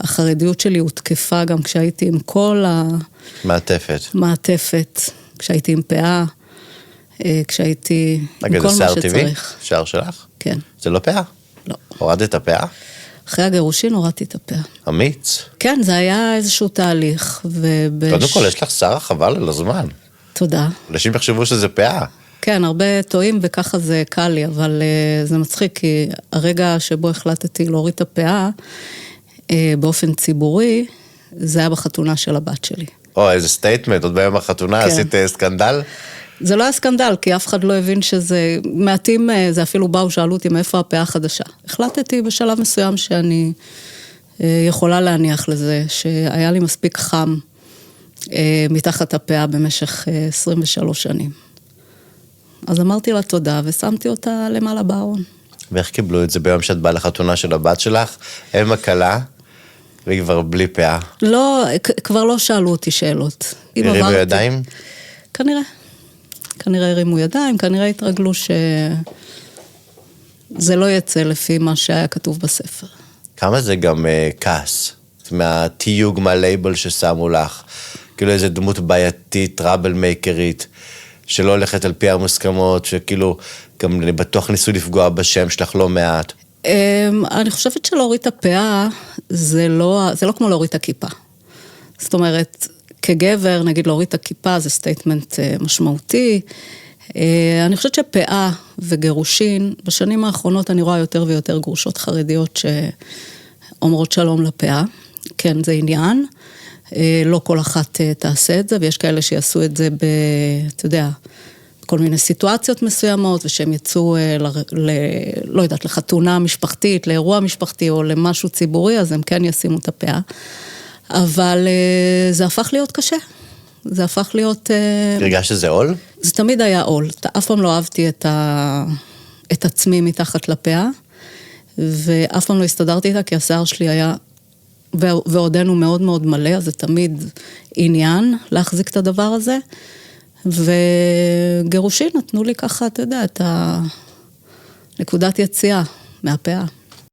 החרדיות שלי הותקפה גם כשהייתי עם כל מעטפת, כשהייתי עם פאה, כשהייתי עם כל מה שצריך. אגב, זה שיער טבעי? שיער שלך? כן. זה לא פאה? לא. הורדת את הפאה? אחרי הגירושין הורדתי את הפאה. אמיץ. כן, זה היה איזשהו תהליך. קודם כל, יש לך שיער חבל על הזמן. תודה. אנשים יחשבו שזה פאה. כן, הרבה טועים וככה זה קל לי, אבל זה מצחיק, כי הרגע שבו החלטתי להוריד את הפאה, באופן ציבורי, זה היה בחתונה של הבת שלי. איזה סטייטמנט, עוד ביום החתונה עשית סקנדל? זה לא היה סקנדל, כי אף אחד לא הבין שזה, מעטים, זה אפילו באו, שאלו אותי מאיפה הפאה החדשה. החלטתי בשלב מסוים שאני יכולה להניח לזה, שהיה לי מספיק חם מתחת הפאה במשך 23 שנים. אז אמרתי לה תודה, ושמתי אותה למעלה בארון. ואיך קיבלו את זה ביום שאת באה לחתונה של הבת שלך? אם הקלה, והיא כבר בלי פאה. לא, כבר לא שאלו אותי שאלות. הרימו ידיים? כנראה הרימו ידיים, כנראה התרגלו שזה לא יצא לפי מה שהיה כתוב בספר. כמה זה גם כעס? מהתיוג, מהלייבל ששמו לך? כאילו איזו דמות בעייתית, טראבל מייקרית, שלא הולכת על פי המוסכמות, שכאילו גם בטוח ניסו לפגוע בשם שלך לא מעט. אני חושבת שלהוריד את הפאה, זה לא כמו להוריד את הכיפה. זאת אומרת, כגבר, נגיד להוריד את הכיפה, זה סטייטמנט משמעותי. אני חושבת שפאה וגירושין, בשנים האחרונות אני רואה יותר ויותר גרושות חרדיות שאומרות שלום לפאה. כן, זה עניין. לא כל אחת תעשה את זה, ויש כאלה שיעשו את זה אתה יודע, כל מיני סיטואציות מסוימות, ושהם יצאו, לא יודעת, לחתונה משפחתית, לאירוע משפחתי, או למשהו ציבורי, אז הם כן ישימו את הפאה. אבל זה הפך להיות קשה. זה הפך להיות... הרגשת שזה עול? זה תמיד היה עול. אף פעם לא אהבתי את עצמי מתחת לפאה, ואף פעם לא הסתדרתי איתה, כי השיער שלי היה... ועודנו מאוד מאוד מלא, אז זה תמיד עניין להחזיק את הדבר הזה, וגירושין נתנו לי ככה, אתה יודע, את הנקודת יציאה מהפאה.